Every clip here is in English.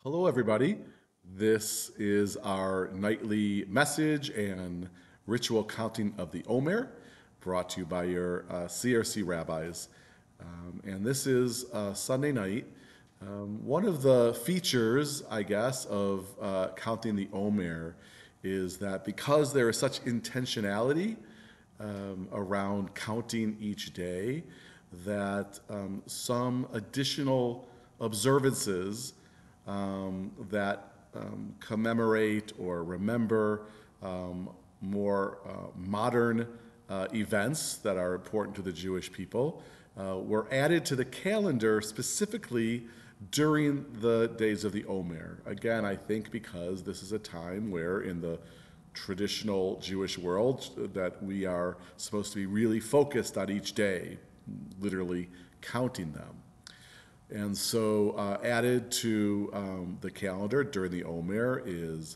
Hello, everybody. This is our nightly message and ritual counting of the Omer, brought to you by your CRC rabbis. And this is Sunday night. One of the features, I guess, of counting the Omer is that because there is such intentionality around counting each day, that some additional observances that commemorate or remember more modern events that are important to the Jewish people were added to the calendar specifically during the days of the Omer. Again, I think because this is a time where in the traditional Jewish world that we are supposed to be really focused on each day, literally counting them. And so, added to the calendar during the Omer is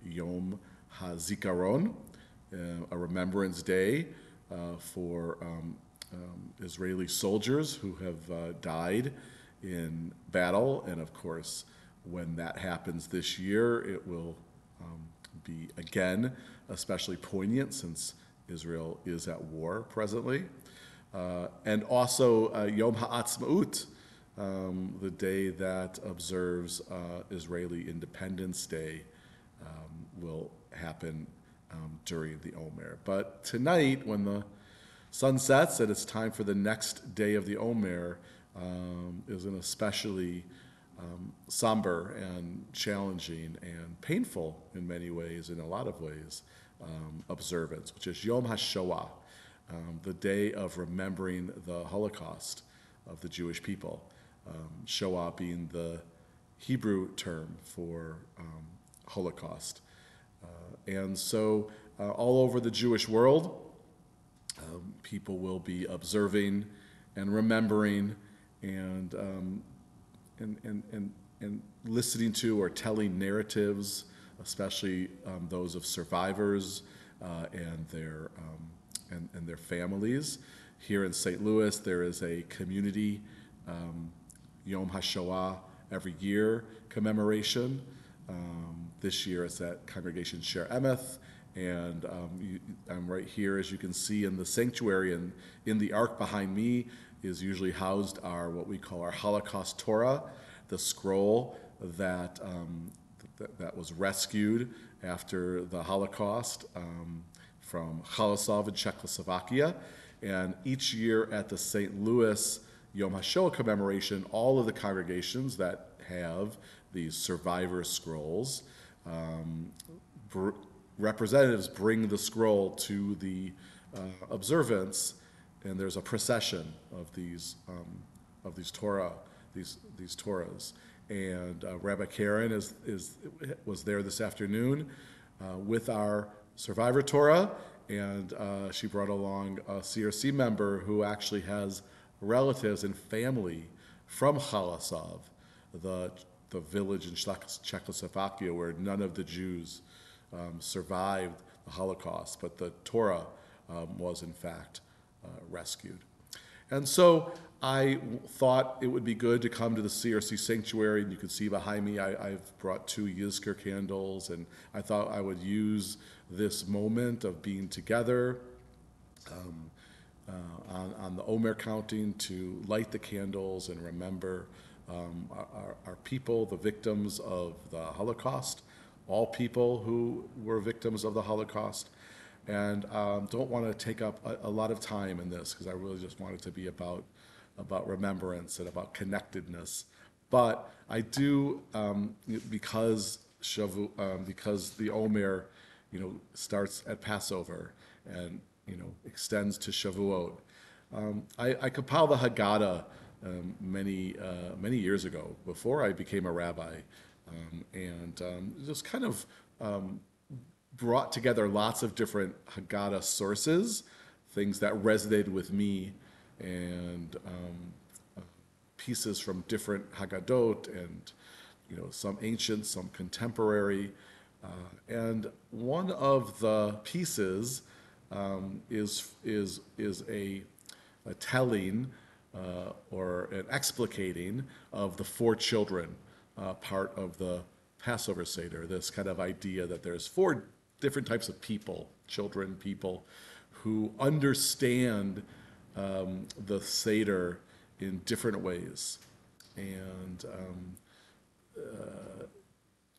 Yom Ha-Zikaron, a remembrance day for Israeli soldiers who have died in battle. And of course, when that happens this year, it will be again especially poignant since Israel is at war presently. And also Yom Ha'atzmaut, the day that observes Israeli Independence Day, will happen during the Omer. But tonight, when the sun sets and it's time for the next day of the Omer, is an especially somber and challenging and painful in many ways, in a lot of ways, observance, which is Yom Ha-Shoah, the day of remembering the Holocaust of the Jewish people. Shoah being the Hebrew term for Holocaust. And so all over the Jewish world, people will be observing and remembering and, and listening to or telling narratives, especially those of survivors and their families. Here in St. Louis, there is a community Yom Ha-Shoah every year commemoration. This year it's at Congregation Sher Emeth, and I'm right here, as you can see, in the sanctuary, and in the ark behind me is usually housed our what we call our Holocaust Torah, the scroll that that was rescued after the Holocaust from Chalosov in Czechoslovakia. And each year at the St. Louis Yom HaShoah commemoration, all of the congregations that have these survivor scrolls, representatives bring the scroll to the observance, and there's a procession of these Torah, these Torahs. And Rabbi Karen was there this afternoon with our survivor Torah, and she brought along a CRC member who actually has relatives and family from Chalasov, the village in Czechoslovakia where none of the Jews survived the Holocaust, but the Torah was in fact rescued. And so I thought it would be good to come to the CRC sanctuary, and you can see behind me I've brought 2 Yizkor candles, and I thought I would use this moment of being together on the Omer counting to light the candles and remember our people, the victims of the Holocaust, all people who were victims of the Holocaust. And don't want to take up a lot of time in this because I really just want it to be about remembrance and about connectedness. But I do, because because the Omer, starts at Passover and extends to Shavuot. I compiled the Haggadah many years ago before I became a rabbi, and just kind of brought together lots of different Haggadah sources, things that resonated with me, and pieces from different Haggadot, and some ancient, some contemporary. And one of the pieces is a telling or an explicating of the 4 children part of the Passover Seder, this kind of idea that there's four different types of people, children, people, who understand the Seder in different ways. And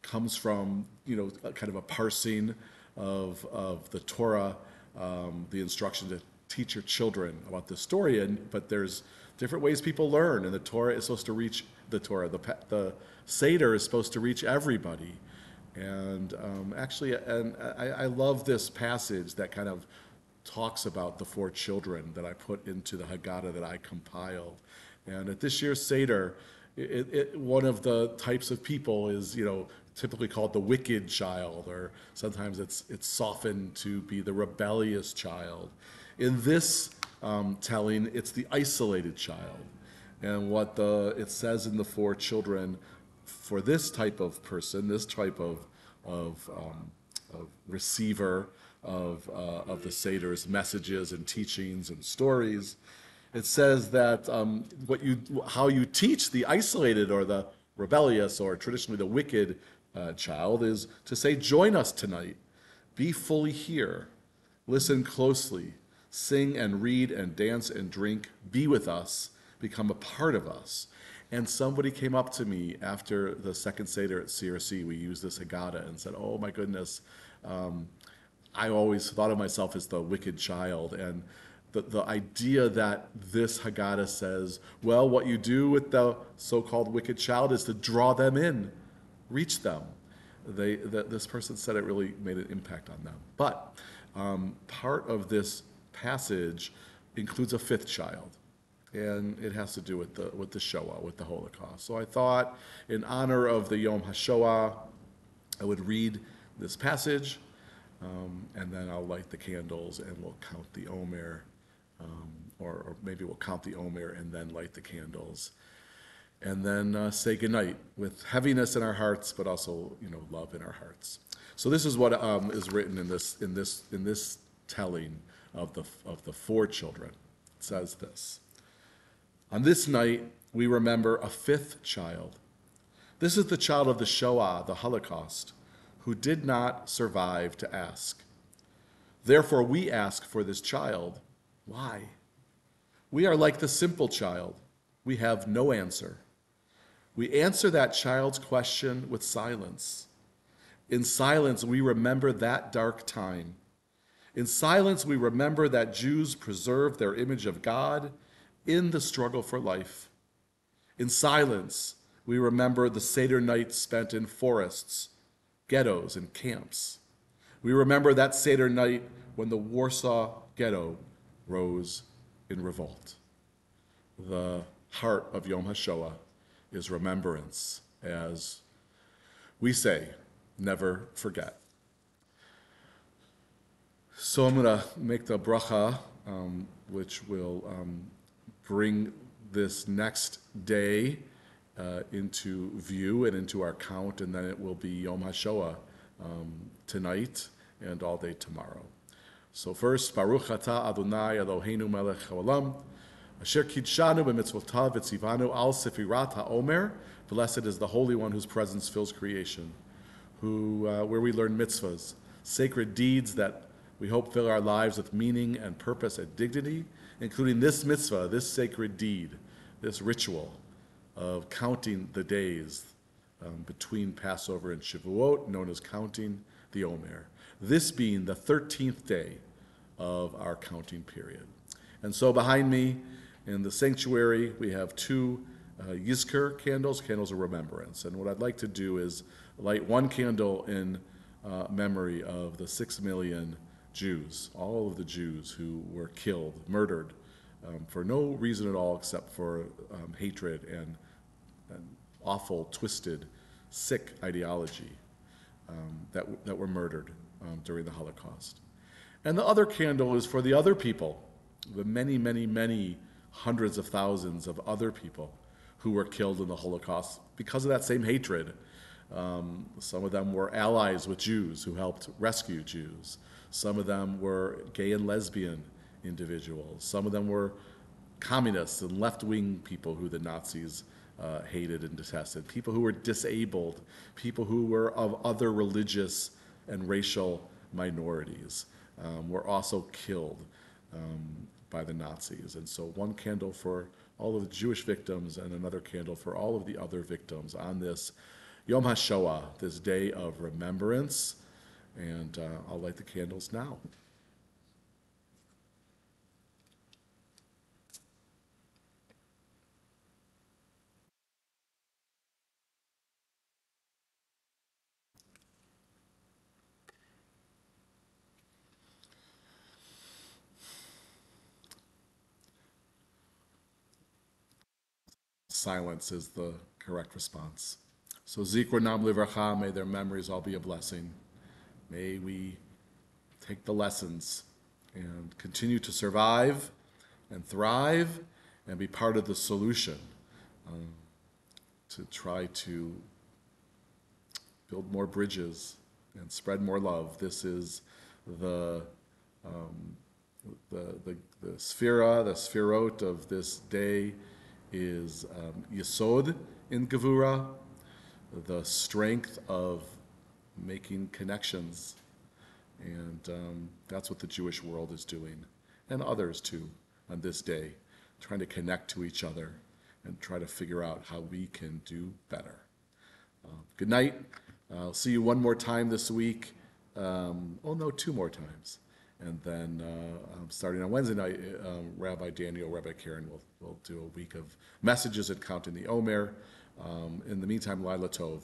comes from, kind of a parsing of the Torah, the instruction to teach your children about the story. But there's different ways people learn, and the Torah is supposed to reach the Seder is supposed to reach everybody. And I love this passage that kind of talks about the four children that I put into the Haggadah that I compiled. And at this year's Seder, one of the types of people is, typically called the wicked child, or sometimes it's softened to be the rebellious child. In this telling, it's the isolated child. And what it says in the four children for this type of person, this type of receiver of the Seder's messages and teachings and stories, it says that how you teach the isolated or the rebellious or traditionally the wicked child is to say, join us tonight, be fully here, listen closely, sing and read and dance and drink, be with us, become a part of us. And somebody came up to me after the second Seder at CRC, we used this Haggadah, and said, oh my goodness, I always thought of myself as the wicked child. And the idea that this Haggadah says, well, what you do with the so-called wicked child is to draw them in, reach them. This person said it really made an impact on them. But part of this passage includes a fifth child, and it has to do with the Shoah, with the Holocaust. So I thought, in honor of the Yom Ha-Shoah, I would read this passage, and then I'll light the candles, and we'll count the Omer, or maybe we'll count the Omer and then light the candles, and then say goodnight with heaviness in our hearts, but also, love in our hearts. So this is what is written in this telling of the four children. It says this: on this night we remember a fifth child. This is the child of the Shoah, the Holocaust, who did not survive to ask. Therefore we ask for this child. Why? We are like the simple child. We have no answer. We answer that child's question with silence. In silence, we remember that dark time. In silence, we remember that Jews preserved their image of God in the struggle for life. In silence, we remember the Seder night spent in forests, ghettos, and camps. We remember that Seder night when the Warsaw Ghetto rose in revolt. The heart of Yom Ha-Shoah is remembrance, as we say, never forget. So I'm going to make the bracha, which will bring this next day into view and into our count, and then it will be Yom Ha-Shoah tonight and all day tomorrow. So first, Baruch Atah Adonai Eloheinu melech haolam, asher kidshanu b'mitzvotav v'tzivanu al sefirat ha'omer. Blessed is the Holy One whose presence fills creation, where we learn mitzvahs, sacred deeds that we hope fill our lives with meaning and purpose and dignity, including this mitzvah, this sacred deed, this ritual of counting the days between Passover and Shavuot, known as counting the Omer. This being the 13th day of our counting period. And so behind me in the sanctuary, we have two Yizkor candles of remembrance. And what I'd like to do is light one candle in memory of the 6 million Jews, all of the Jews who were killed, murdered, for no reason at all except for hatred and awful, twisted, sick ideology that were murdered during the Holocaust. And the other candle is for the other people, the many, many, many hundreds of thousands of other people who were killed in the Holocaust because of that same hatred. Some of them were allies with Jews who helped rescue Jews. Some of them were gay and lesbian individuals. Some of them were communists and left-wing people who the Nazis hated and detested, people who were disabled, people who were of other religious and racial minorities were also killed by the Nazis. And so one candle for all of the Jewish victims and another candle for all of the other victims on this Yom Ha-Shoah, this day of remembrance. And I'll light the candles now. Silence is the correct response. So Zikra Nam Livracha, may their memories all be a blessing. May we take the lessons and continue to survive and thrive and be part of the solution to try to build more bridges and spread more love. This is the sphera, the sphirot of this day is Yesod in Gevura, the strength of making connections. And that's what the Jewish world is doing, and others too, on this day, trying to connect to each other and try to figure out how we can do better. Good night. I'll see you one more time this week. Two more times. And then starting on Wednesday night, Rabbi Daniel, Rabbi Karen will do a week of messages and counting the Omer. In the meantime, Laila Tov.